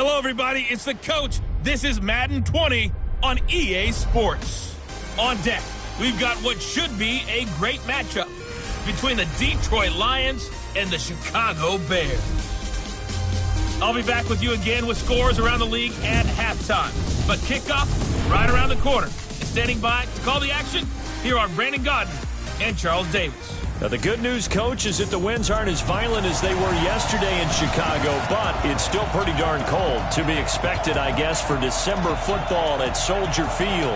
Hello, everybody. It's the coach. This is Madden 20 on EA Sports. On deck, we've got what should be a great matchup between the Detroit Lions and the Chicago Bears. I'll be back with you again with scores around the league at halftime. But kickoff right around the corner. And standing by to call the action, here are Brandon Godden and Charles Davis. Now, the good news, Coach, is that the winds aren't as violent as they were yesterday in Chicago, but it's still pretty darn cold. To be expected, I guess, for December football at Soldier Field.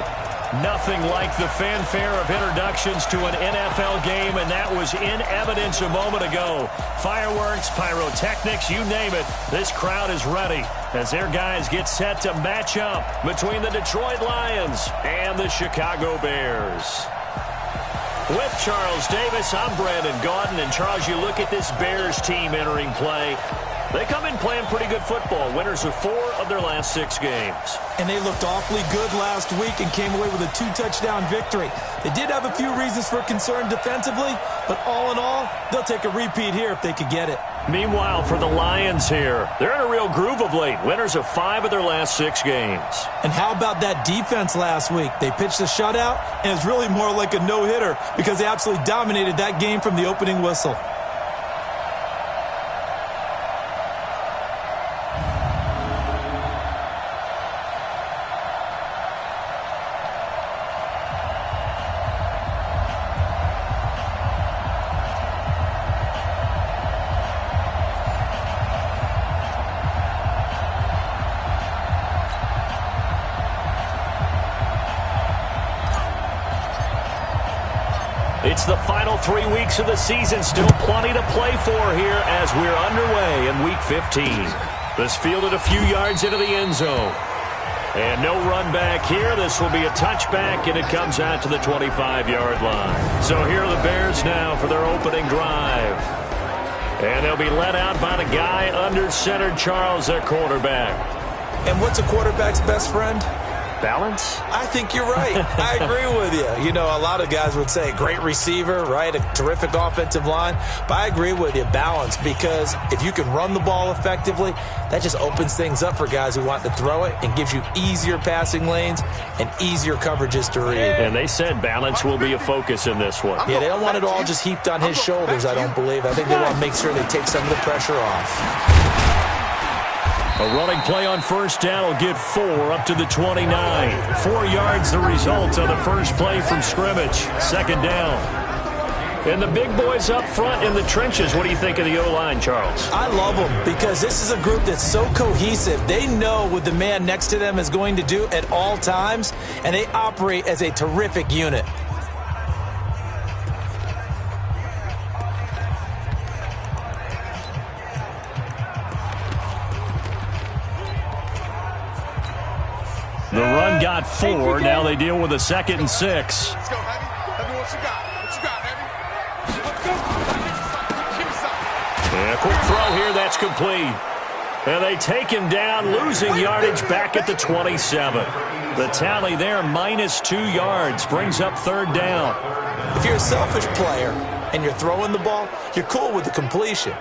Nothing like the fanfare of introductions to an NFL game, and that was in evidence a moment ago. Fireworks, pyrotechnics, you name it. This crowd is ready as their guys get set to match up between the Detroit Lions and the Chicago Bears. With Charles Davis, I'm Brandon Gaudin. And Charles, you look at this Bears team entering play. They come in playing pretty good football. Winners of 4 of their last 6 games. And they looked awfully good last week and came away with a 2-touchdown victory. They did have a few reasons for concern defensively, but all in all, they'll take a repeat here if they could get it. Meanwhile, for the Lions here, they're in a real groove of late. Winners of 5 of their last 6 games. And how about that defense last week? They pitched a shutout, and it's really more like a no-hitter because they absolutely dominated that game from the opening whistle. It's the final 3 weeks of the season. Still plenty to play for here as we're underway in Week 15. This fielded a few yards into the end zone. And no run back here. This will be a touchback, and it comes out to the 25-yard line. So here are the Bears now for their opening drive. And they'll be led out by the guy under center, Charles, their quarterback. And what's a quarterback's best friend? Balance? I think you're right. I agree with you. You know, a lot of guys would say great receiver, right? A terrific offensive line. But I agree with you, balance, because if you can run the ball effectively, that just opens things up for guys who want to throw it and gives you easier passing lanes and easier coverages to read. And they said balance will be a focus in this one. Yeah, they don't want it all just heaped on his shoulders, I don't believe. I think they want to make sure they take some of the pressure off. A running play on first down will get 4 up to the 29. 4 yards the result on the first play from scrimmage. Second down. And the big boys up front in the trenches. What do you think of the O-line, Charles? I love them because this is a group that's so cohesive. They know what the man next to them is going to do at all times, and they operate as a terrific unit. The run got 4. Now they deal with a 2nd and 6. Let's go, Heavy. Heavy, what you got? What you got, Heavy? Let's go. And a quick throw here. That's complete. And they take him down, losing yardage back at the 27. The tally there, -2 yards, brings up 3rd down. If you're a selfish player and you're throwing the ball, you're cool with the completion.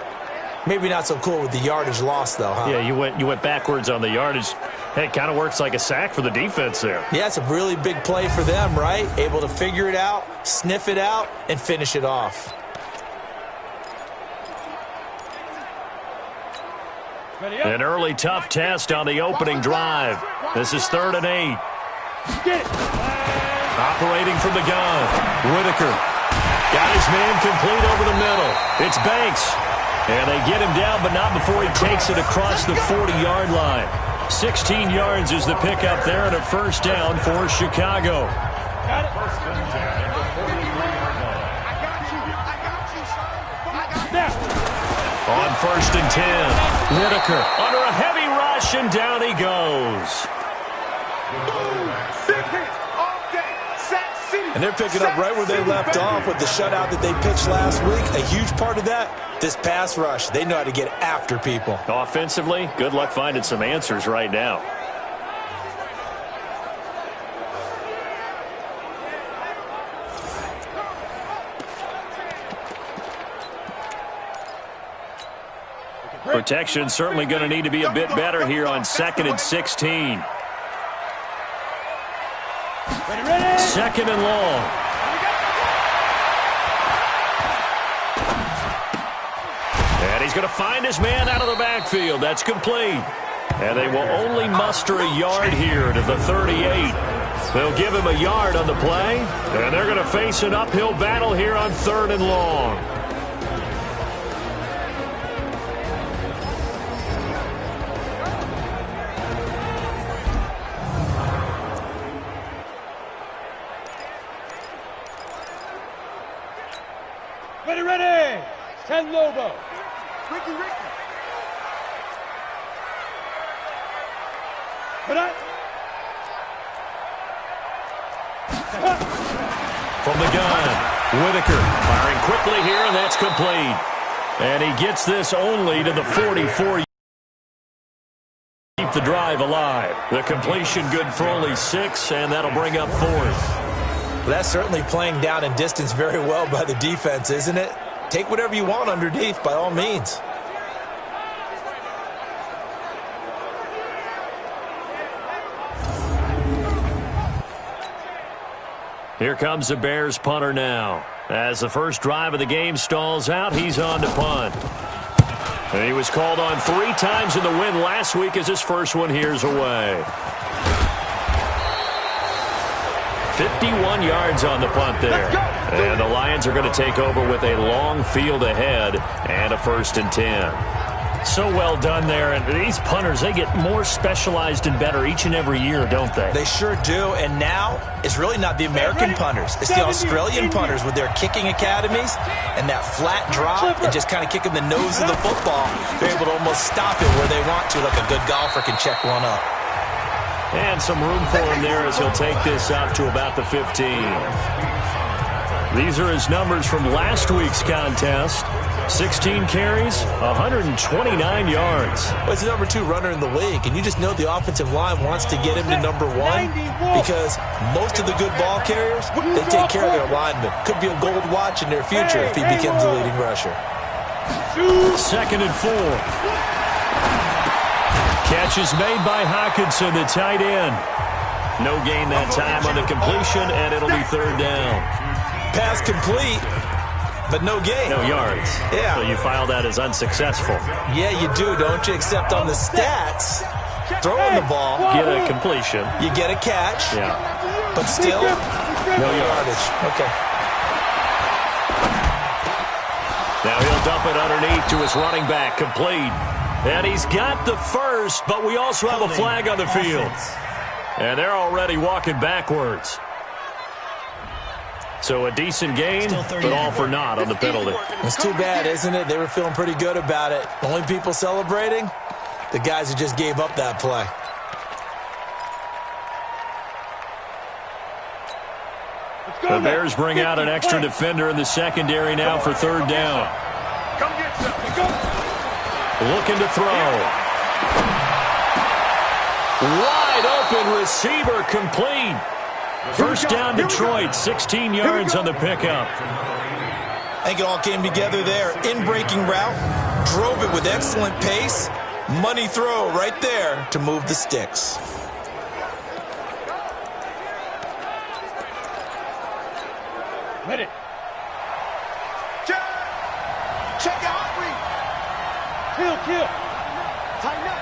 Maybe not so cool with the yardage loss, though, huh? Yeah, you went backwards on the yardage. Hey, it kind of works like a sack for the defense there. Yeah, it's a really big play for them, right? Able to figure it out, sniff it out, and finish it off. An early tough test on the opening drive. This is 3rd and 8. Operating from the gun. Whitaker got his man complete over the middle. It's Banks. And they get him down, but not before he takes it across the 40-yard line. 16 yards is the pickup there, and a first down for Chicago. On 1st and 10, Whitaker under a heavy rush, and down he goes. And they're picking up right where they left off with the shutout that they pitched last week. A huge part of that, this pass rush. They know how to get after people. Offensively, good luck finding some answers right now. Protection certainly going to need to be a bit better here on 2nd and 16. Second and long. And he's going to find his man out of the backfield. That's complete. And they will only muster a yard here to the 38. They'll give him a yard on the play, and they're going to face an uphill battle here on 3rd and long. Ready. 10 Lobo. Ricky. From the gun, Whitaker firing quickly here, and that's complete. And he gets this only to the 44. Keep the drive alive. The completion good for only 6, and that'll bring up 4th. Well, that's certainly playing down and distance very well by the defense, isn't it? Take whatever you want underneath, by all means. Here comes the Bears punter now. As the first drive of the game stalls out, he's on to punt. And he was called on 3 times in the win last week as his first one here's away. 51 yards on the punt there. And the Lions are going to take over with a long field ahead and a 1st and 10. So well done there. And these punters, they get more specialized and better each and every year, don't they? They sure do. And now it's really not the American punters. It's the Australian punters with their kicking academies and that flat drop and just kind of kicking the nose of the football. They're able to almost stop it where they want to, like a good golfer can check one up. And some room for him there as he'll take this out to about the 15. These are his numbers from last week's contest. 16 carries, 129 yards. Well, he's the number 2 runner in the league, and you just know the offensive line wants to get him to number 1 because most of the good ball carriers, they take care of their linemen. Could be a gold watch in their future if he becomes the leading rusher. 2nd and 4. Catch is made by Hockenson, the tight end. No gain that time on the completion, and it'll be 3rd down. Pass complete, but no gain. No yards. Yeah. So you file that as unsuccessful. Yeah, you do, don't you? Except on the stats, throwing the ball. Get a completion. You get a catch. Yeah. But still, no yardage. Okay. Now he'll dump it underneath to his running back, complete. And he's got the first, but we also have a flag on the field. And they're already walking backwards. So a decent gain, but all for naught on the penalty. It's too bad, isn't it? They were feeling pretty good about it. Only people celebrating, the guys who just gave up that play. The Bears bring out an extra defender in the secondary now for 3rd down. Looking to throw. Wide open receiver, complete. First down Detroit, 16 yards on the pickup. I think it all came together there. In-breaking route, drove it with excellent pace. Money throw right there to move the sticks. Ready. Check out. Kill. Tighten up.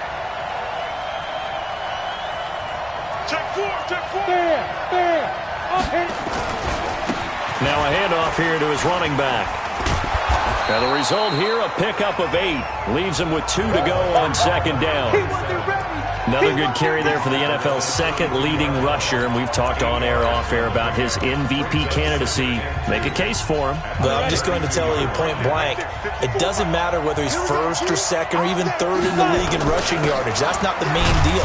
Check 4. There. Now a handoff here to his running back. Now the result here, a pickup of 8. Leaves him with 2 to go on 2nd down. Another good carry there for the NFL's 2nd leading rusher, and we've talked on air, off air about his MVP candidacy. Make a case for him. But I'm just going to tell you point blank, it doesn't matter whether he's 1st or 2nd or even 3rd in the league in rushing yardage. That's not the main deal.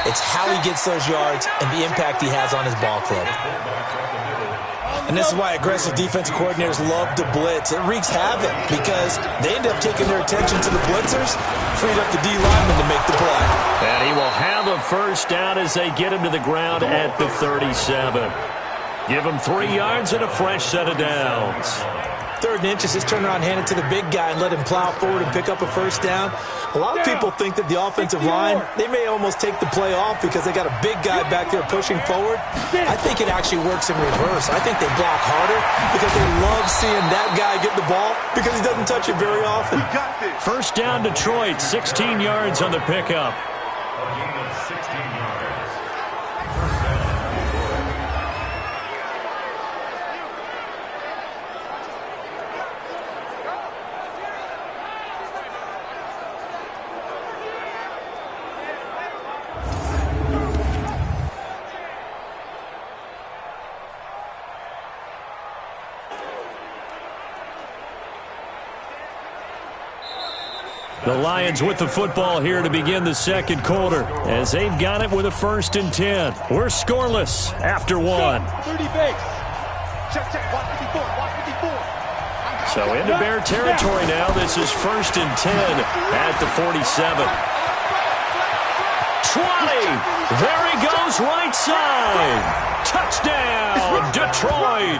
It's how he gets those yards and the impact he has on his ball club. And this is why aggressive defensive coordinators love to blitz. It wreaks havoc because they end up taking their attention to the blitzers, freed up the D lineman to make the play. And he will have a first down as they get him to the ground at the 37. Give him 3 yards and a fresh set of downs. 3rd and inches, just turn around, hand it to the big guy, and let him plow forward and pick up a first down. A lot of people think that the offensive line, they may almost take the play off because they got a big guy back there pushing forward. I think it actually works in reverse. I think they block harder because they love seeing that guy get the ball because he doesn't touch it very often. First down, Detroit, 16 yards on the pickup. The Lions with the football here to begin the second quarter as they've got it with a 1st and 10. We're scoreless after 1. 30 base. Check, 154, 154. So into Bear territory now. This is 1st and 10 at the 47. 20. There he goes, right side. Touchdown, Detroit.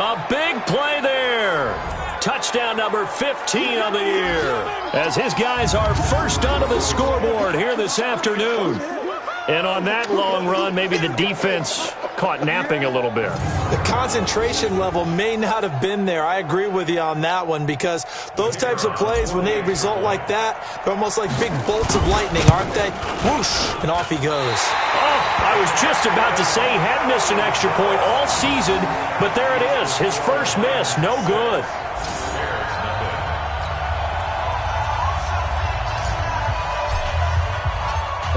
A big play there. Touchdown number 15 on the year as his guys are first onto the scoreboard here this afternoon. And on that long run, maybe the defense caught napping a little bit. The concentration level may not have been there. I agree with you on that one because those types of plays, when they result like that, they're almost like big bolts of lightning, aren't they? Whoosh, and off he goes. Oh, I was just about to say he had missed an extra point all season, but there it is. His first miss, no good.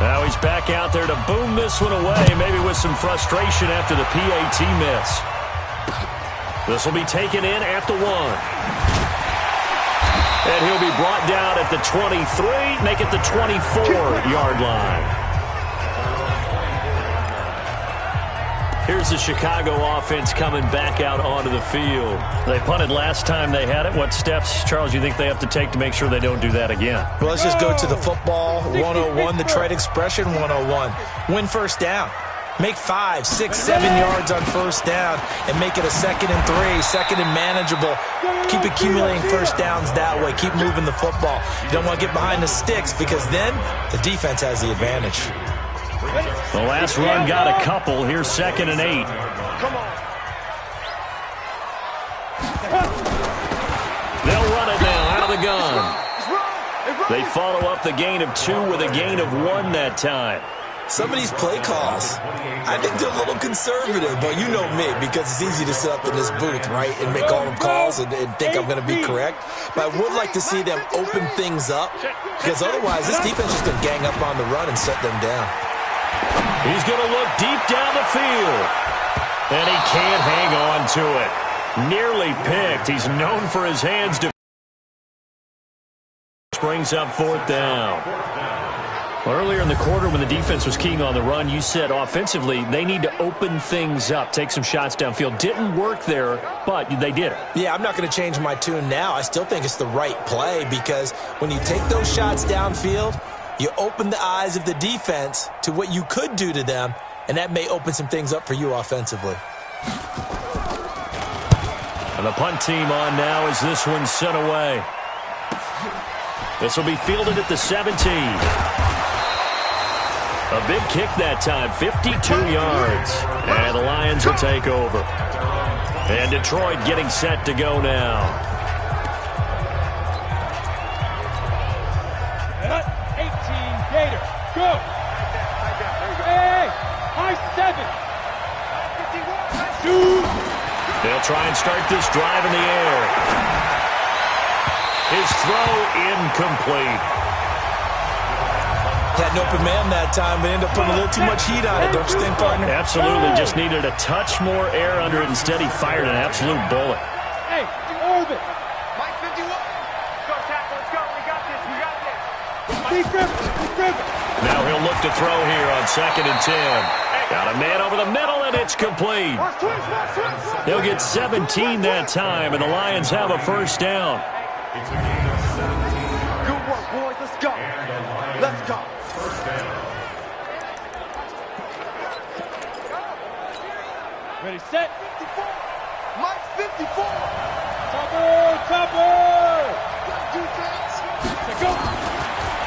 Now he's back out there to boom this one away, maybe with some frustration after the PAT miss. This will be taken in at the 1. And he'll be brought down at the 23, make it the 24-yard line. Here's the Chicago offense coming back out onto the field. They punted last time they had it. What steps, Charles, you think they have to take to make sure they don't do that again? Well, let's just go to the football 101, the trade expression 101. Win first down. Make 5, 6, 7 yards on first down and make it a 2nd and 3, 2nd and manageable. Keep accumulating first downs that way. Keep moving the football. You don't want to get behind the sticks because then the defense has the advantage. The last run got a couple. Here's 2nd and 8. They'll run it now out of the gun. They follow up the gain of 2 with a gain of 1 that time. Some of these play calls, I think they're a little conservative, but you know me, because it's easy to sit up in this booth, right, and make all the calls and think I'm going to be correct. But I would like to see them open things up, because otherwise this defense is going to gang up on the run and shut them down. He's going to look deep down the field, and he can't hang on to it. Nearly picked. He's known for his hands. Brings up 4th down. Earlier in the quarter when the defense was keying on the run, you said offensively they need to open things up, take some shots downfield. Didn't work there, but they did it. Yeah, I'm not going to change my tune now. I still think it's the right play because when you take those shots downfield, you open the eyes of the defense to what you could do to them, and that may open some things up for you offensively. And the punt team on now as this one's sent away. This will be fielded at the 17. A big kick that time, 52 yards. And the Lions will take over. And Detroit getting set to go now. 18, Gator, go! Hey, high 7. 2. They'll try and start this drive in the air. His throw incomplete. Had an open man that time, but ended up putting a little too much heat on it, don't you think, partner? Absolutely. Just needed a touch more air under it. Instead, he fired an absolute bullet. Hey, orbit. Mike 51. Go, tackle. Let's go. We got this. We got this. Deep river. Now he'll look to throw here on 2nd and 10. Got a man over the middle, and it's complete. He'll get 17 that time, and the Lions have a first down. Good work, boys. Let's go. Let's go. Ready, set. 54. Mike 54.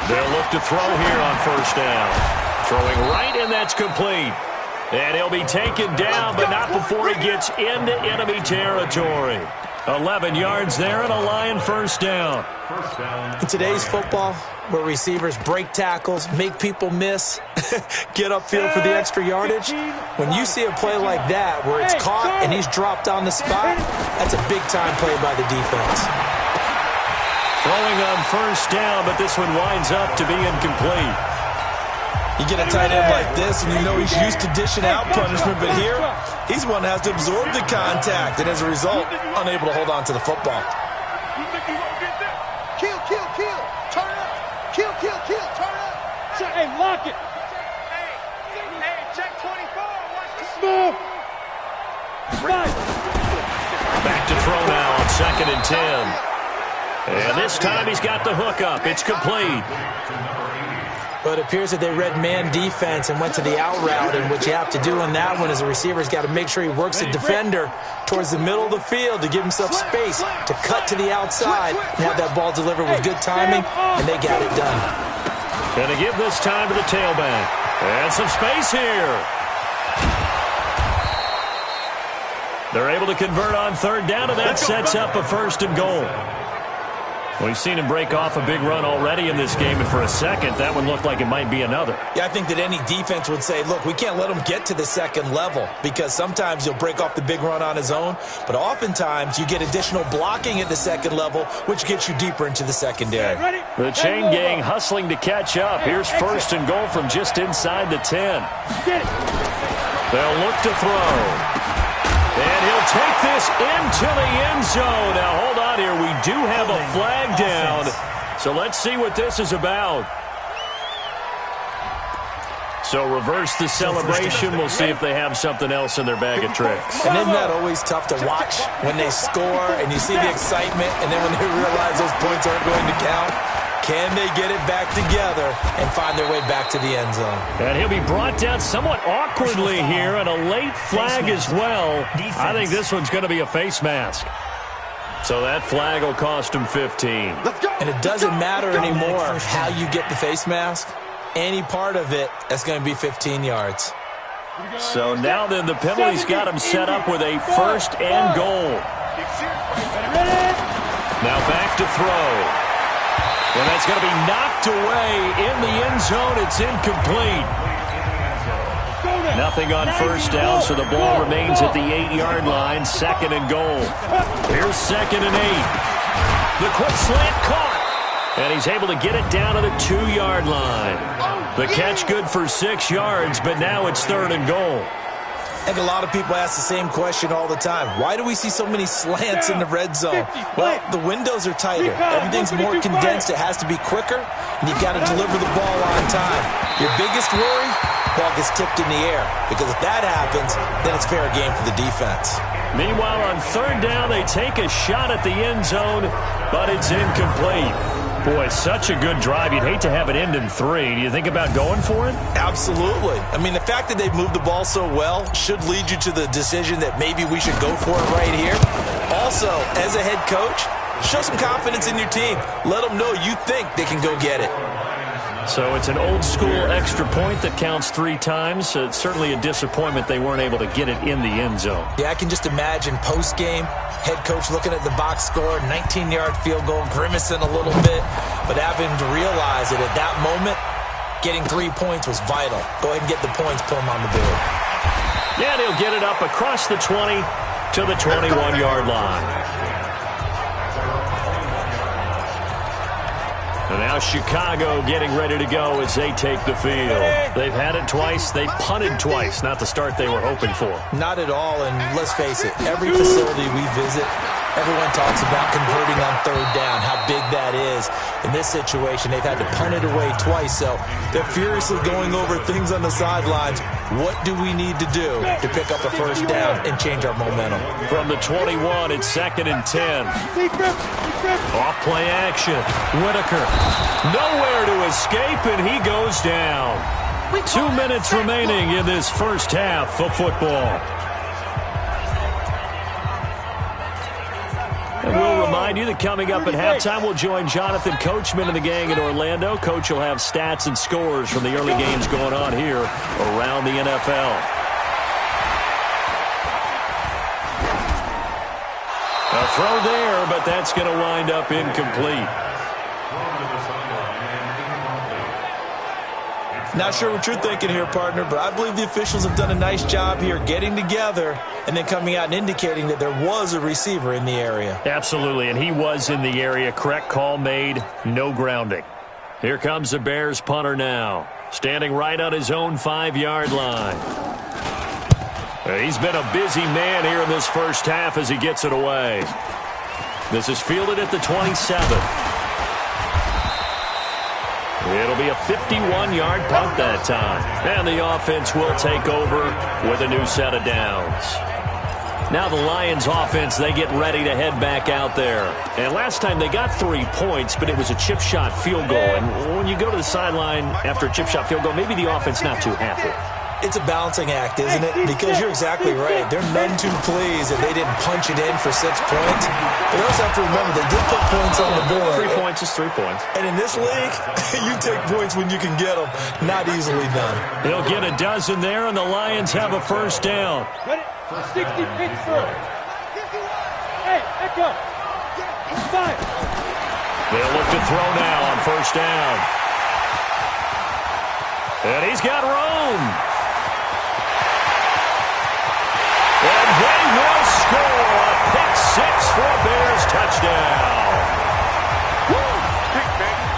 They'll look to throw here on first down. Throwing right, and that's complete. And he'll be taken down, but not before he gets into enemy territory. 11 yards there and a Lion first down. In today's football, where receivers break tackles, make people miss, get upfield for the extra yardage, when you see a play like that where it's caught and he's dropped on the spot, that's a big-time play by the defense. Throwing on first down, but this one winds up to be incomplete. You get a tight end like this, and you know he's used to dishing out punishment, but here, he's one that has to absorb the contact, and as a result, unable to hold on to the football. You think you gonna get that? Kill, kill, kill. Turn up. Kill, kill, kill. Turn up. Hey, lock it. Hey, check 24. Watch this. Move. Nice. Back to throw now on 2nd and 10. And this time he's got the hook up. It's complete. But it appears that they read man defense and went to the out route, and what you have to do in that one is a receiver's got to make sure he works the defender towards the middle of the field to give himself space to cut to the outside and have that ball delivered with good timing, and they got it done. Going to give this time to the tailback. And some space here. They're able to convert on 3rd down, and that sets up a 1st and goal. We've seen him break off a big run already in this game, and for a second, that one looked like it might be another. Yeah, I think that any defense would say, look, we can't let him get to the 2nd level, because sometimes he'll break off the big run on his own, but oftentimes you get additional blocking at the 2nd level, which gets you deeper into the secondary. The chain gang hustling to catch up. Here's 1st and goal from just inside the 10. They'll look to throw. And he'll take this into the end zone. Now, hold on here. We do have a flag down. So let's see what this is about. So reverse the celebration. We'll see if they have something else in their bag of tricks. And isn't that always tough to watch when they score and you see the excitement, and then when they realize those points aren't going to count? Can they get it back together and find their way back to the end zone? And he'll be brought down somewhat awkwardly here, and a late flag as well. I think this one's going to be a face mask. So that flag will cost him 15. And it doesn't matter anymore how you get the face mask. Any part of it, that's going to be 15 yards. So now then, the penalty's got him set up with a 1st and goal. Now back to throw. Well, that's going to be knocked away in the end zone. It's incomplete. Nothing on 1st down, so the ball remains at the 8-yard line. 2nd and goal. Here's 2nd and 8. The quick slant caught. And he's able to get it down to the 2-yard line. The catch good for 6 yards, but now it's 3rd and goal. I think a lot of people ask the same question all the time. Why do we see so many slants in the red zone? Well, the windows are tighter. Everything's more condensed. It has to be quicker, and you've got to deliver the ball on time. Your biggest worry, ball gets tipped in the air, because if that happens, then it's fair game for the defense. Meanwhile, on 3rd down, they take a shot at the end zone, but it's incomplete. Boy, such a good drive. You'd hate to have it end in 3. Do you think about going for it? Absolutely. I mean, the fact that they've moved the ball so well should lead you to the decision that maybe we should go for it right here. Also, as a head coach, show some confidence in your team. Let them know you think they can go get it. So it's an old-school extra point that counts 3 times. So it's certainly a disappointment they weren't able to get it in the end zone. Yeah, I can just imagine post-game, head coach looking at the box score, 19-yard field goal, grimacing a little bit, but having to realize that at that moment, getting 3 points was vital. Go ahead and get the points, put them on the board. Yeah, and he'll get it up across the 20 to the 21-yard line. And now Chicago getting ready to go as they take the field. They've had it twice. They punted twice. Not the start they were hoping for. Not at all, and let's face it, every facility we visit, everyone talks about converting on 3rd down, how big that is. In this situation, they've had to punt it away twice, so they're furiously going over things on the sidelines. What do we need to do to pick up a 1st down and change our momentum? From the 21, it's 2nd and 10. Off play action. Whitaker. Nowhere to escape, and he goes down. 2 minutes remaining in this first half of football. And remind you that coming up at halftime, we'll join Jonathan Coachman and the gang in Orlando. Coach will have stats and scores from the early games going on here around the NFL. A throw there, but that's going to wind up incomplete. Not sure what you're thinking here, partner, but I believe the officials have done a nice job here getting together and then coming out and indicating that there was a receiver in the area. Absolutely, and he was in the area. Correct call made, no grounding. Here comes the Bears punter now, standing right on his own 5-yard line. He's been a busy man here in this first half as he gets it away. This is fielded at the 27. It'll be a 51-yard punt that time. And the offense will take over with a new set of downs. Now the Lions offense, they get ready to head back out there. And last time they got 3 points, but it was a chip shot field goal. And when you go to the sideline after a chip shot field goal, maybe the offense not too happy. It's a balancing act, isn't it? Because you're exactly right. They're none too pleased that they didn't punch it in for 6 points. But also have to remember, they did put points on the board. 3 points is 3 points. And in this league, you take points when you can get them. Not easily done. They'll get a dozen there, and the Lions have a first down. Ready? 60 Pittsburgh. Hey, echo. 5. They'll look to throw now on first down. And he's got room. And they will score a pick-6 for a Bears touchdown.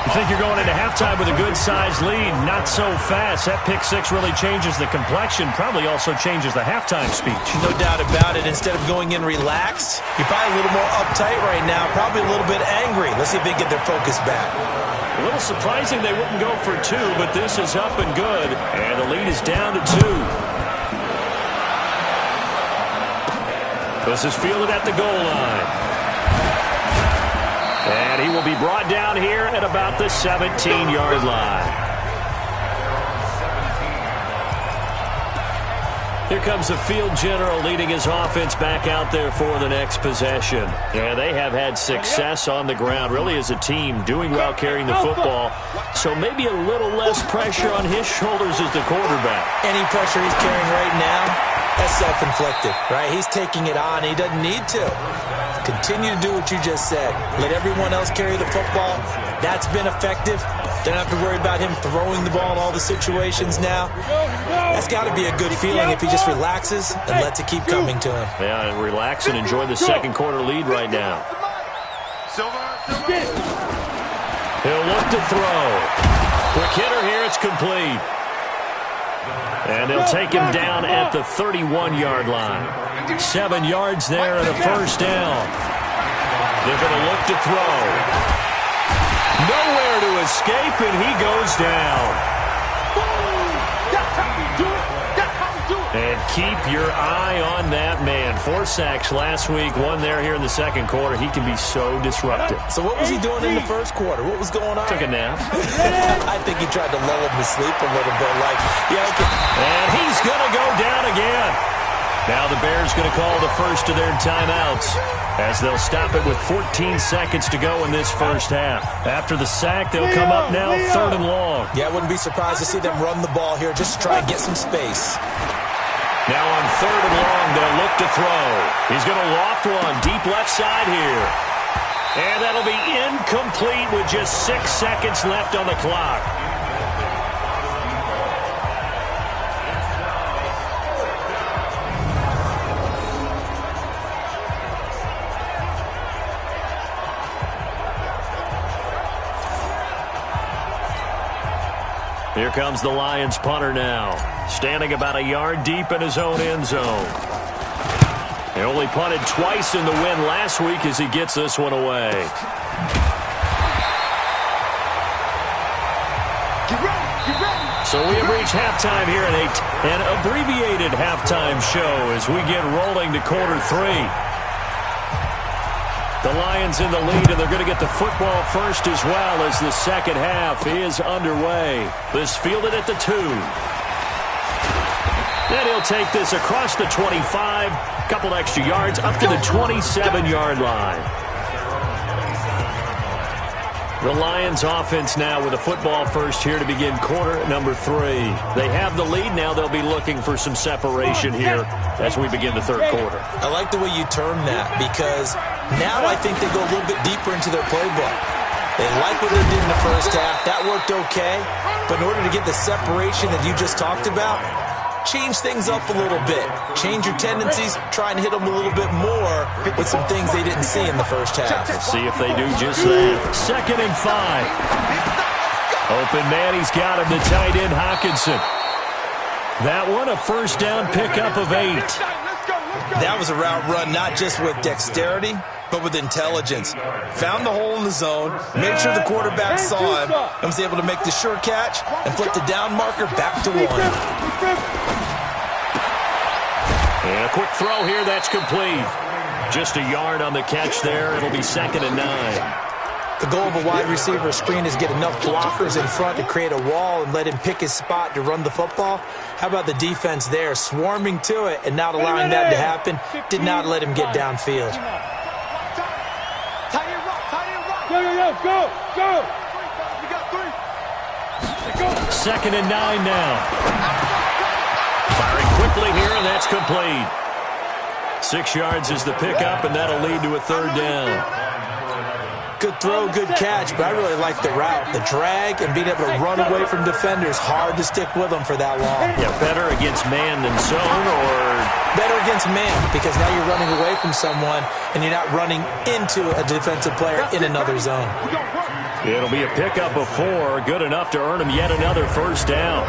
You think you're going into halftime with a good-sized lead. Not so fast. That pick-6 really changes the complexion, probably also changes the halftime speech. No doubt about it. Instead of going in relaxed, you're probably a little more uptight right now, probably a little bit angry. Let's see if they get their focus back. A little surprising they wouldn't go for 2, but this is up and good. And the lead is down to 2. This is fielded at the goal line. And he will be brought down here at about the 17-yard line. Here comes the field general leading his offense back out there for the next possession. Yeah, they have had success on the ground, really as a team, doing well carrying the football. So maybe a little less pressure on his shoulders as the quarterback. Any pressure he's carrying right now, that's self-inflicted, right? He's taking it on. He doesn't need to. Continue to do what you just said. Let everyone else carry the football. That's been effective. Don't have to worry about him throwing the ball in all the situations now. That's got to be a good feeling if he just relaxes and lets it keep coming to him. Yeah, and relax and enjoy the second quarter lead right now. He'll look to throw. Quick hitter here, it's complete. And they'll take him down at the 31-yard line. 7 yards there and a first down. They're going to look to throw. Nowhere to escape, and he goes down. And keep your eye on that man. 4 sacks last week, 1 there here in the second quarter. He can be so disruptive. So what was he doing in the first quarter? What was going on? Took a nap. I think he tried to lull him to sleep a little bit. And he's going to go down again. Now the Bears going to call the first of their timeouts as they'll stop it with 14 seconds to go in this first half. After the sack, they'll come up now 3rd and long. Yeah, I wouldn't be surprised to see them run the ball here just to try and get some space. Now on 3rd and long, they'll look to throw. He's going to loft one deep left side here. And that'll be incomplete with just 6 seconds left on the clock. Here comes the Lions punter now, standing about a yard deep in his own end zone. He only punted twice in the win last week as he gets this one away. So we have reached halftime here at 8, an abbreviated halftime show as we get rolling to quarter 3. The Lions in the lead, and they're going to get the football first as well as the second half is underway. This fielded at the 2. Then he'll take this across the 25, couple extra yards, up to the 27-yard line. The Lions offense now with a football first here to begin quarter number 3. They have the lead. Now they'll be looking for some separation here as we begin the third quarter. I like the way you term that because now I think they go a little bit deeper into their playbook. They like what they did in the first half. That worked okay. But in order to get the separation that you just talked about, change things up a little bit. Change your tendencies. Try and hit them a little bit more with some things they didn't see in the first half. Let's see if they do just that. 2nd and 5. Open man, he's got him, the tight end Hockenson. That one, a first down pickup of 8. That was a route run not just with dexterity, but with intelligence. Found the hole in the zone, made sure the quarterback saw him, and was able to make the sure catch and flip the down marker back to 1. And a quick throw here, that's complete. Just a yard on the catch there. It'll be 2nd and 9. The goal of a wide receiver screen is get enough blockers in front to create a wall and let him pick his spot to run the football. How about the defense there, swarming to it and not allowing that to happen? Did not let him get downfield. Go! 2nd and 9 now. Firing quickly here, and that's complete. 6 yards is the pickup, and that'll lead to a 3rd down. Good throw, good catch, but I really like the route. The drag and being able to run away from defenders, hard to stick with them for that long. Yeah, better against man than zone, or? Better against man, because now you're running away from someone, and you're not running into a defensive player in another zone. It'll be a pickup of 4, good enough to earn him yet another first down.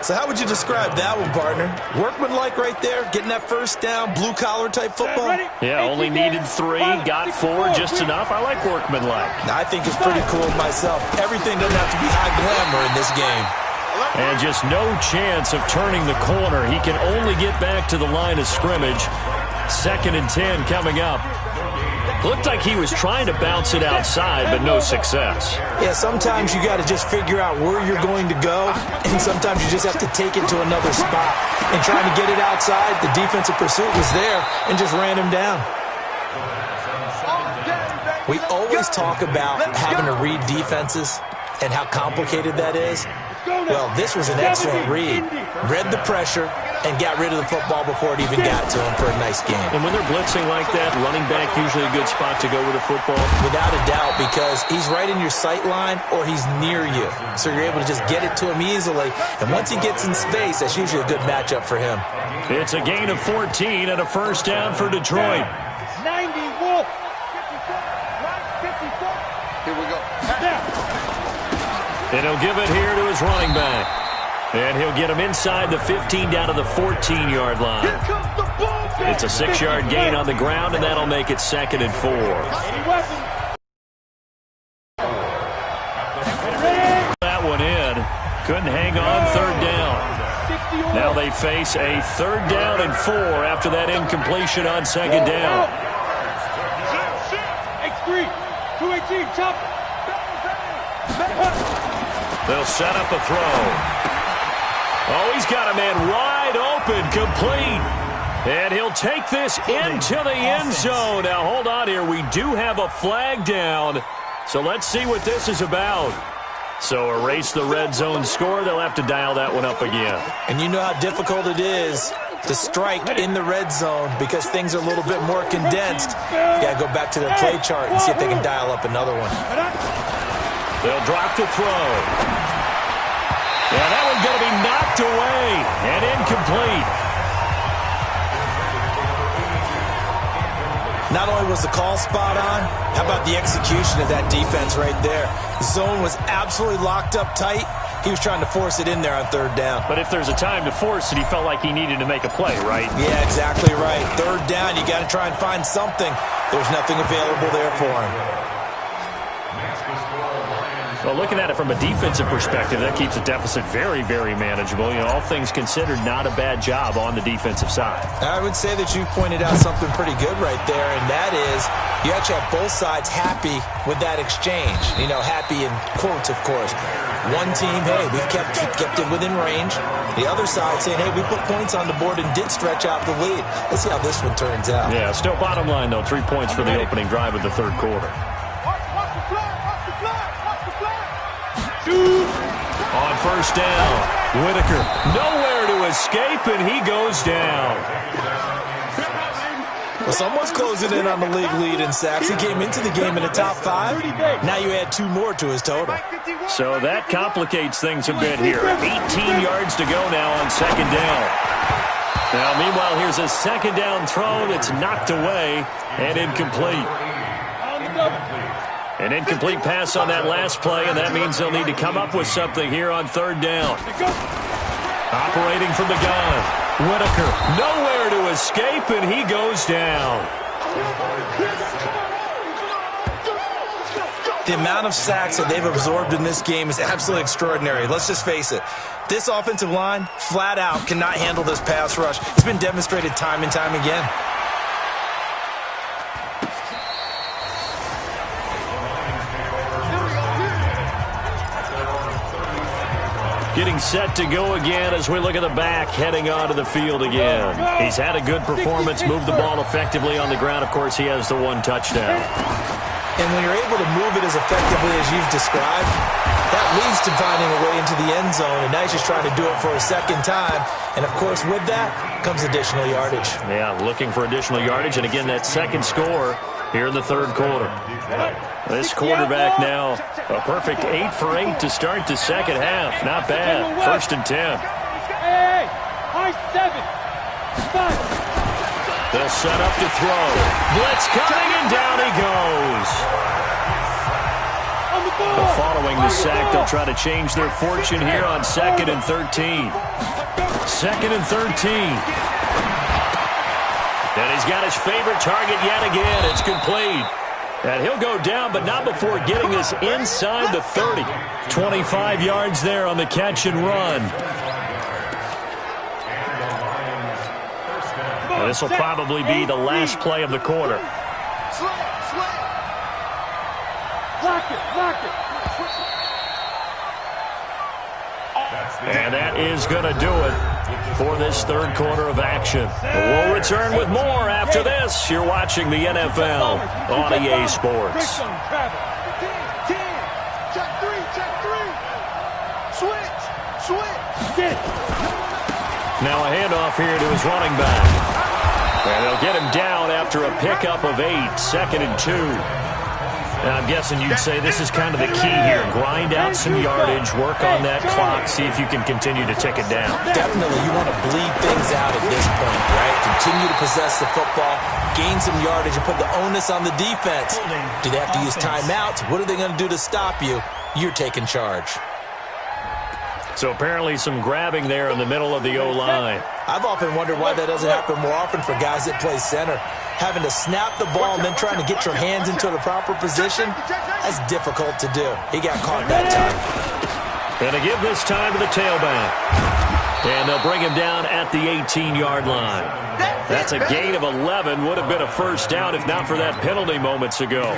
So how would you describe that one, partner? Workmanlike right there, getting that first down, blue-collar type football? Yeah, only needed 3, got 4, just enough. I like workmanlike. I think it's pretty cool myself. Everything doesn't have to be high glamour in this game. And just no chance of turning the corner. He can only get back to the line of scrimmage. 2nd and 10 coming up. Looked like he was trying to bounce it outside, but no success. Yeah, sometimes you got to just figure out where you're going to go, and sometimes you just have to take it to another spot. And trying to get it outside, the defensive pursuit was there and just ran him down. We always talk about having to read defenses and how complicated that is. Well, this was an excellent read. Read the pressure and got rid of the football before it even got to him for a nice game. And when they're blitzing like that, running back usually a good spot to go with the football? Without a doubt, because he's right in your sight line or he's near you. So you're able to just get it to him easily. And once he gets in space, that's usually a good matchup for him. It's a gain of 14 and a first down for Detroit. 90, Wolf. 54. Here we go. And he'll give it here to his running back. And he'll get him inside the 15 down to the 14-yard line. It's a 6-yard gain on the ground, and that'll make it 2nd and 4. That one in. Couldn't hang on, 3rd down. Now they face a 3rd down and 4 after that incompletion on 2nd down. X3, 218, chop. They'll set up a throw. Oh, he's got a man wide open, complete. And he'll take this into the end zone. Now, hold on here. We do have a flag down. So let's see what this is about. So erase the red zone score. They'll have to dial that one up again. And you know how difficult it is to strike in the red zone because things are a little bit more condensed. You got to go back to their play chart and see if they can dial up another one. They'll drop the throw. Yeah, that one's going to be knocked away and incomplete. Not only was the call spot on, how about the execution of that defense right there? The zone was absolutely locked up tight. He was trying to force it in there on 3rd down. But if there's a time to force it, he felt like he needed to make a play, right? Yeah, exactly right. 3rd down, you got to try and find something. There's nothing available there for him. Well, looking at it from a defensive perspective, that keeps the deficit very, very manageable. You know, all things considered, not a bad job on the defensive side. I would say that you've pointed out something pretty good right there, and that is you actually have both sides happy with that exchange. You know, happy in quotes, of course. One team, hey, we've kept it within range. The other side saying, hey, we put points on the board and did stretch out the lead. Let's see how this one turns out. Yeah, still bottom line, though, 3 points for the opening drive of the 3rd quarter. Watch the flag, watch the flag. first down. Whitaker nowhere to escape, and he goes down. Well, someone's closing in on the league lead in sacks. He came into the game in the top 5. Now you add 2 more to his total. So that complicates things a bit here. 18 yards to go now on second down. Now, meanwhile, here's a second down throw that's knocked away and incomplete. An incomplete pass on that last play, and that means they'll need to come up with something here on third down. Operating from the gun. Whitaker nowhere to escape, and he goes down. The amount of sacks that they've absorbed in this game is absolutely extraordinary. Let's just face it. This offensive line, flat out, cannot handle this pass rush. It's been demonstrated time and time again. Getting set to go again as we look at the back, heading onto the field again. He's had a good performance, moved the ball effectively on the ground. Of course, he has the 1 touchdown. And when you're able to move it as effectively as you've described, that leads to finding a way into the end zone, and now he's just trying to do it for a second time. And, of course, with that comes additional yardage. Yeah, looking for additional yardage, and again, that second score here in the third quarter. This quarterback now, a perfect 8 for 8 to start the second half. Not bad. 1st and 10. Hey, high 7. 5. They'll set up to throw. Blitz coming, and down he goes. Following the sack, they'll try to change their fortune here on 2nd and 13. 2nd and 13. And he's got his favorite target yet again. It's complete. And he'll go down, but not before getting this inside the 30. 25 yards there on the catch and run. And this will probably be the last play of the quarter. And that is going to do it for this third quarter of action. We'll return with more after this. You're watching the NFL on EA Sports. Now a handoff here to his running back. And they'll get him down after a pickup of 8, 2nd and 2. And I'm guessing you'd say this is kind of the key here. Grind out some yardage, work on that clock, see if you can continue to tick it down. Definitely, you want to bleed things out at this point, right? Continue to possess the football, gain some yardage, and put the onus on the defense. Do they have to use timeouts? What are they going to do to stop you? You're taking charge. So apparently some grabbing there in the middle of the O-line. I've often wondered why that doesn't happen more often for guys that play center. Having to snap the ball and then trying to get your hands into the proper position, that's difficult to do. He got caught that time. Going to give this time to the tailback. And they'll bring him down at the 18-yard line. That's a gain of 11. Would have been a first down if not for that penalty moments ago.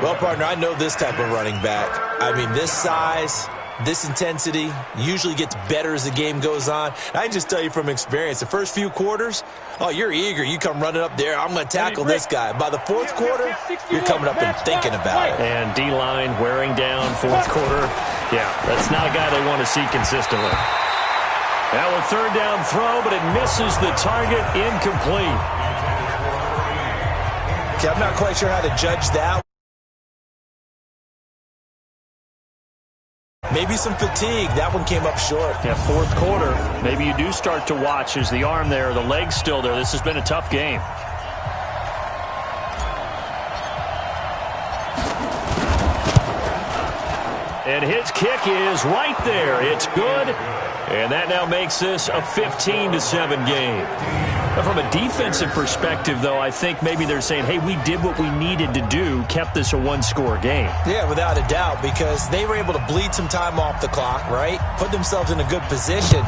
Well, partner, I know this type of running back. I mean, this size, this intensity usually gets better as the game goes on. I can just tell you from experience, the first few quarters, oh, you're eager. You come running up there, I'm going to tackle this guy. By the fourth quarter, you're coming up and thinking about it. And D-line wearing down fourth quarter. Yeah, that's not a guy they want to see consistently. Now a third down throw, but it misses the target, incomplete. Okay, I'm not quite sure how to judge that. Maybe some fatigue. That one came up short. Yeah, fourth quarter. Maybe you do start to watch. Is the arm there, the leg's still there? This has been a tough game. And his kick is right there. It's good. And that now makes this a 15-7 game. But from a defensive perspective, though, I think maybe they're saying, hey, we did what we needed to do, kept this a one-score game. Yeah, without a doubt, because they were able to bleed some time off the clock, right? Put themselves in a good position,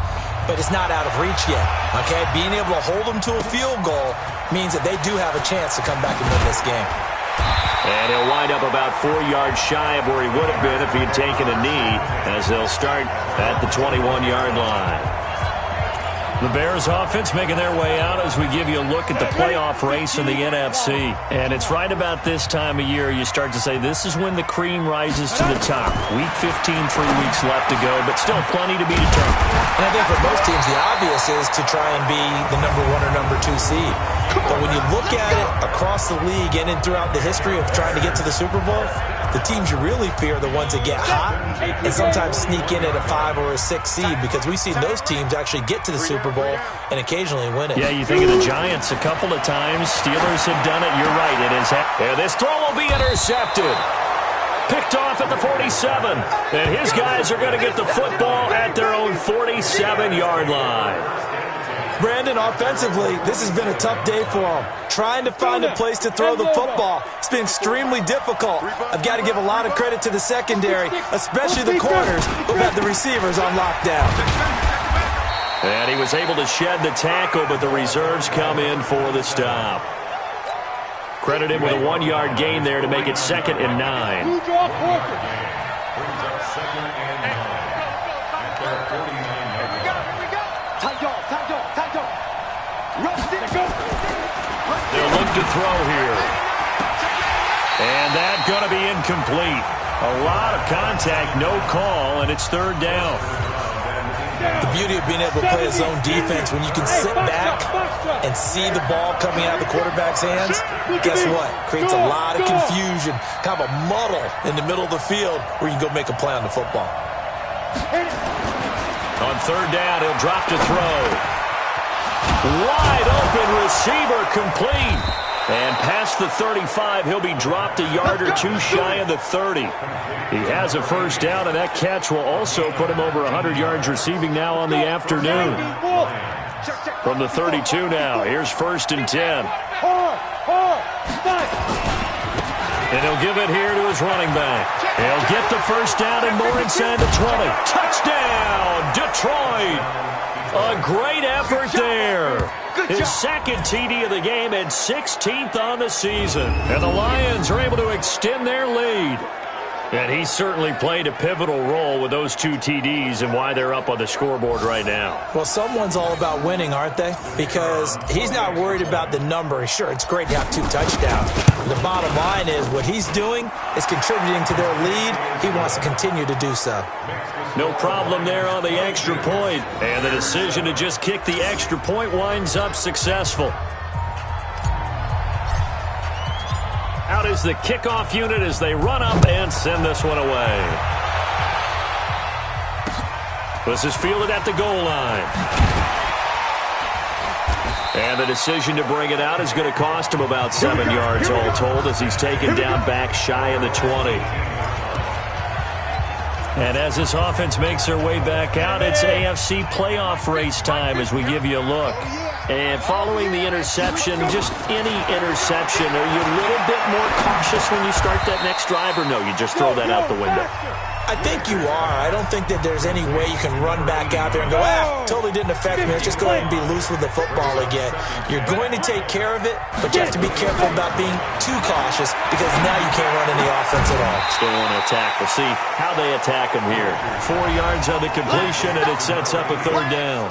but it's not out of reach yet, okay? Being able to hold them to a field goal means that they do have a chance to come back and win this game. And he'll wind up about 4 yards shy of where he would have been if he had taken a knee, as they'll start at the 21-yard line. The Bears offense making their way out as we give you a look at the playoff race in the NFC. And it's right about this time of year you start to say this is when the cream rises to the top. Week 15, 3 weeks left to go, but still plenty to be determined. And I think for most teams, the obvious is to try and be the number 1 or number 2 seed. But when you look at it across the league and throughout the history of trying to get to the Super Bowl, the teams you really fear are the ones that get hot and sometimes sneak in at a 5 or a 6 seed, because we've seen those teams actually get to the Super Bowl and occasionally win it. Yeah, you think of the Giants a couple of times. Steelers have done it. You're right. It is. And this throw will be intercepted. Picked off at the 47. And his guys are going to get the football at their own 47-yard line. Brandon, offensively, this has been a tough day for them. Trying to find a place to throw the football. It's been extremely difficult. I've got to give a lot of credit to the secondary, especially the corners who've had the receivers on lockdown. And he was able to shed the tackle, but the reserves come in for the stop. Credit him with a 1-yard gain there to make it 2nd and 9. They'll look to throw here. And that's going to be incomplete. A lot of contact, no call, and it's 3rd down. The beauty of being able to play a zone defense, when you can sit back and see the ball coming out of the quarterback's hands, guess what? Creates a lot of confusion, kind of a muddle in the middle of the field where you can go make a play on the football. On 3rd down, he'll drop to throw. Wide open receiver, complete. And past the 35, he'll be dropped a yard or 2 shy of the 30. He has a 1st down, and that catch will also put him over 100 yards receiving now on the afternoon. From the 32 now, here's 1st and 10. And he'll give it here to his running back. He'll get the 1st down and more inside the 20. Touchdown, Detroit! A great effort there. His 2nd TD of the game and 16th on the season. And the Lions are able to extend their lead. And he certainly played a pivotal role with those 2 TDs and why they're up on the scoreboard right now. Well, someone's all about winning, aren't they? Because he's not worried about the number. Sure, it's great to have 2 touchdowns. The bottom line is what he's doing is contributing to their lead. He wants to continue to do so. No problem there on the extra point. And the decision to just kick the extra point winds up successful. Out is the kickoff unit as they run up and send this one away. This is fielded at the goal line. And the decision to bring it out is going to cost him about 7 yards all told as he's taken down back shy of the 20. And as this offense makes their way back out, it's AFC playoff race time as we give you a look. And following the interception, just any interception, are you a little bit more cautious when you start that next drive, or no, you just throw that out the window? I think you are. I don't think that there's any way you can run back out there and go, totally didn't affect me. Let's just go ahead and be loose with the football again. You're going to take care of it, but you have to be careful about being too cautious because now you can't run any offense at all. Still want to attack. We'll see how they attack him here. 4 yards on the completion, and it sets up a 3rd down.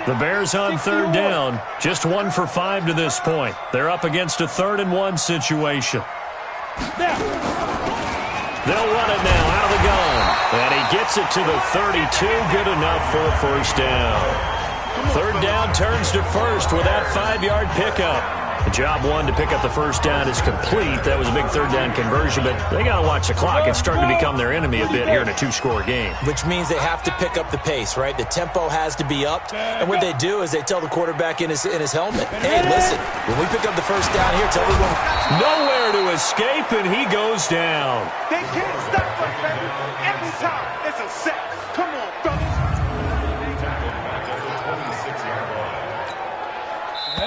The Bears on 3rd down, just 1 for 5 to this point. They're up against a 3rd and 1 situation. They'll run it now out of the gun. And he gets it to the 32, good enough for a 1st down. 3rd down turns to 1st with that 5-yard pickup. Job 1 to pick up the 1st down is complete. That was a big 3rd down conversion, but they got to watch the clock. It's starting to become their enemy a bit here in a 2-score game. Which means they have to pick up the pace, right? The tempo has to be upped. And what they do is they tell the quarterback in his helmet, hey, listen, when we pick up the 1st down here, tell everyone. Nowhere to escape, and he goes down. They can't stop us, baby. Every time it's a sack. Come on, fellas.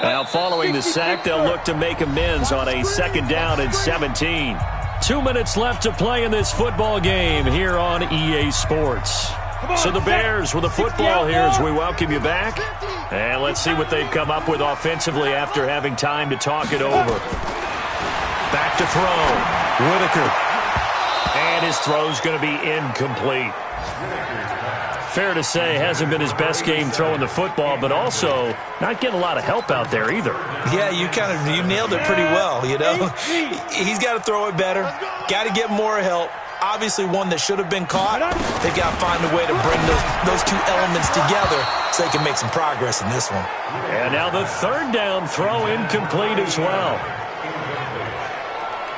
Now, following the sack, they'll look to make amends on a 2nd down and 17. 2 minutes left to play in this football game here on EA Sports. So the Bears with the football here as we welcome you back. And let's see what they've come up with offensively after having time to talk it over. Back to throw. Whitaker. And his throw's going to be incomplete. Fair to say, hasn't been his best game throwing the football, but also not getting a lot of help out there either. Yeah, you nailed it pretty well, you know. He's got to throw it better, got to get more help. Obviously one that should have been caught. They've got to find a way to bring those two elements together so they can make some progress in this one. And now the third down throw incomplete as well.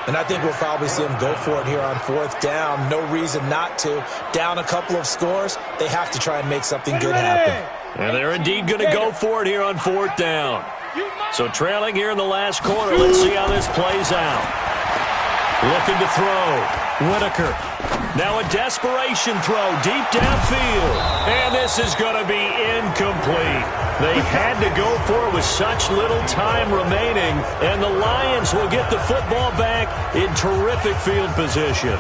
And I think we'll probably see them go for it here on fourth down. No reason not to. Down a couple of scores, they have to try and make something good happen. And they're indeed going to go for it here on fourth down. So trailing here in the last quarter, let's see how this plays out. Looking to throw. Whitaker. Now a desperation throw deep downfield. And this is going to be incomplete. They had to go for it with such little time remaining. And the Lions will get the football back in terrific field position.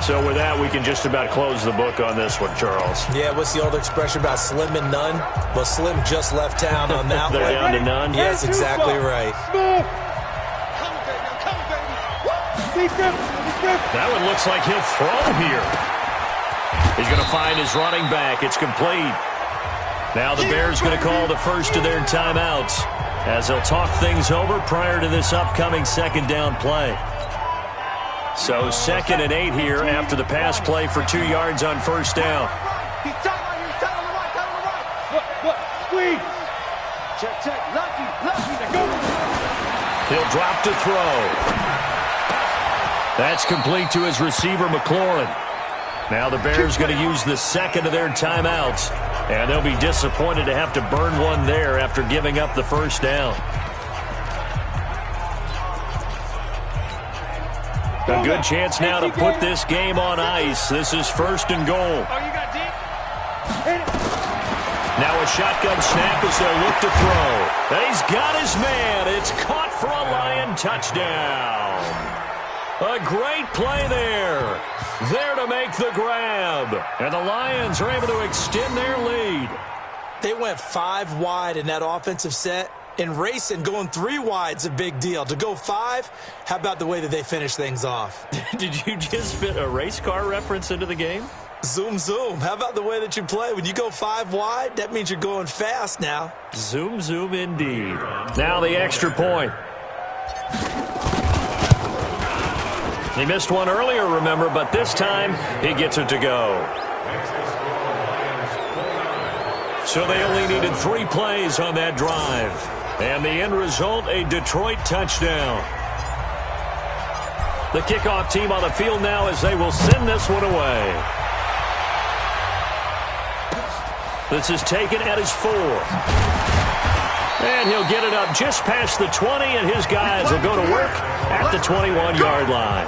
So with that, we can just about close the book on this one, Charles. Yeah, what's the old expression about slim and none? Well, Slim just left town on that They're one. down to none? Yes, exactly right. That one looks like he'll throw here. He's going to find his running back. It's complete. Now the Bears going to call the first of their timeouts as they'll talk things over prior to this upcoming second down play. So 2nd and 8 here after the pass play for 2 yards on first down. He's tight on the right. Squeeze. Check. Lucky. Go. He'll drop to throw. That's complete to his receiver, McLaurin. Now the Bears going to use the second of their timeouts, and they'll be disappointed to have to burn one there after giving up the first down. A good chance now to put this game on ice. This is 1st and goal. Now a shotgun snap as they look to throw. And he's got his man. It's caught for a Lion touchdown. A great play there. There to make the grab. And the Lions are able to extend their lead. They went 5 wide in that offensive set. And racing, going 3 wide's a big deal. To go 5, how about the way that they finish things off? Did you just fit a race car reference into the game? Zoom. How about the way that you play? When you go 5 wide, that means you're going fast now. Zoom indeed. Now the extra point. He missed one earlier, remember, but this time he gets it to go. So they only needed 3 plays on that drive. And the end result, a Detroit touchdown. The kickoff team on the field now as they will send this one away. This is taken at his 4. And he'll get it up just past the 20, and his guys will go to work at the 21-yard line.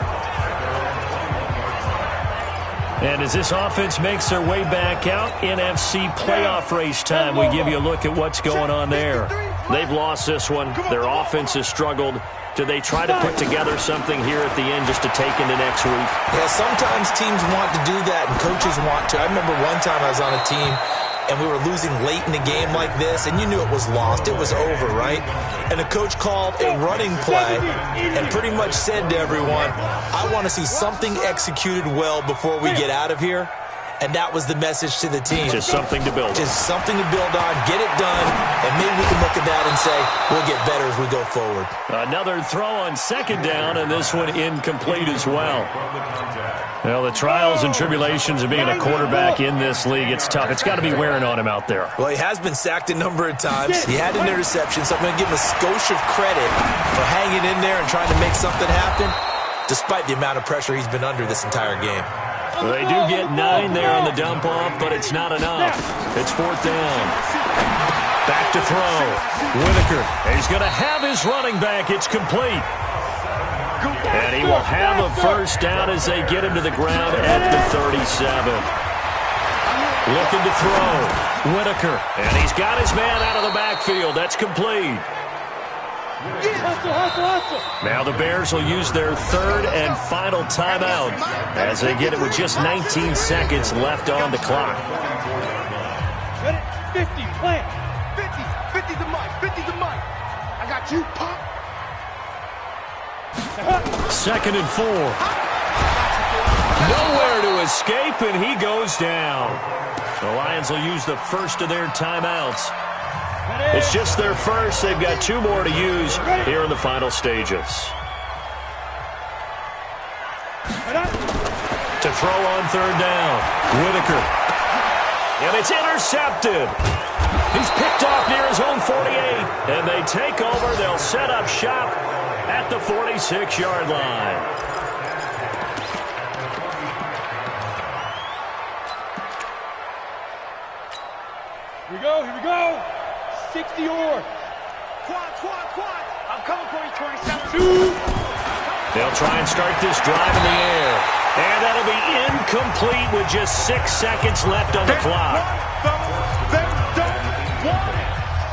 And as this offense makes their way back out, NFC playoff race time, we give you a look at what's going on there. They've lost this one. Their offense has struggled. Do they try to put together something here at the end just to take into next week? Yeah, sometimes teams want to do that, and coaches want to. I remember one time I was on a team, and we were losing late in the game like this, and you knew it was lost. It was over, right? And the coach called a running play and pretty much said to everyone, I want to see something executed well before we get out of here. And that was the message to the team. Just something to build on. Just something to build on, get it done, and maybe we can look at that and say, we'll get better as we go forward. Another throw on second down, and this one incomplete as well. Well, the trials and tribulations of being a quarterback in this league, it's tough. It's got to be wearing on him out there. Well, he has been sacked a number of times. He had an interception, so I'm going to give him a skosh of credit for hanging in there and trying to make something happen, despite the amount of pressure he's been under this entire game. They do get 9 there on the dump off, but it's not enough. It's 4th down. Back to throw. Whitaker. He's going to have his running back. It's complete. And he will have a first down as they get him to the ground at the 37. Looking to throw. Whitaker. And he's got his man out of the backfield. That's complete. Now the Bears will use their 3rd and final timeout as they get it with just 19 seconds left on the clock. 50, plant. 50's the mic. 50's the mic. I got you, pop. 2nd and 4. Nowhere to escape, and he goes down. The Lions will use the first of their timeouts. It's just their first. They've got 2 more to use here in the final stages. To throw on 3rd down, Whitaker. And it's intercepted. He's picked off near his own 48. And they take over. They'll set up shop at the 46-yard line. Here we go. 60 or. Quad. I'm coming for you, 27. 2. They'll try and start this drive in the air. And that'll be incomplete with just 6 seconds left on the clock. They don't want it.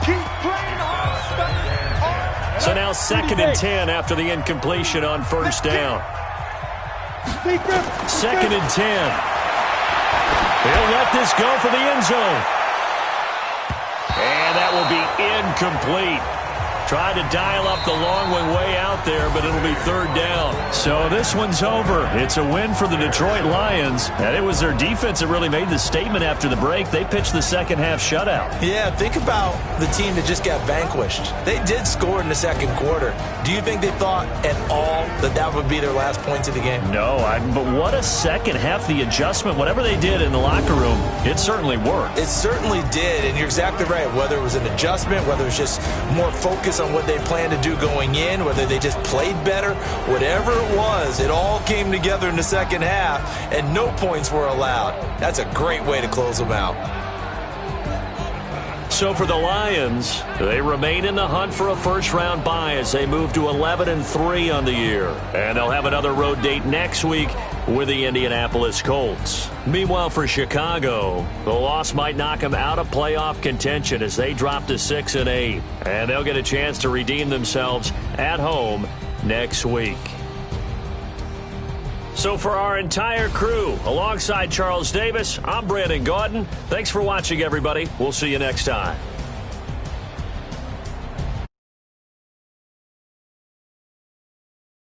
Keep playing hard. So now 2nd and 10 after the incompletion on 1st down. 2nd and 10. They'll let this go for the end zone. And that will be incomplete. Tried to dial up the long one way out there, but it'll be 3rd down. So this one's over. It's a win for the Detroit Lions, and it was their defense that really made the statement after the break. They pitched the second-half shutout. Yeah, think about the team that just got vanquished. They did score in the 2nd quarter. Do you think they thought at all that that would be their last points of the game? No, but what a second half. The adjustment, whatever they did in the locker room, it certainly worked. It certainly did, and you're exactly right. Whether it was an adjustment, whether it was just more focus on what they planned to do going in, whether they just played better, whatever it was, it all came together in the 2nd half, and no points were allowed. That's a great way to close them out. So for the Lions, they remain in the hunt for a first-round bye as they move to 11-3 on the year. And they'll have another road date next week with the Indianapolis Colts. Meanwhile, for Chicago, the loss might knock them out of playoff contention as they drop to 6-8. And they'll get a chance to redeem themselves at home next week. So for our entire crew, alongside Charles Davis, I'm Brandon Gaudin. Thanks for watching, everybody. We'll see you next time.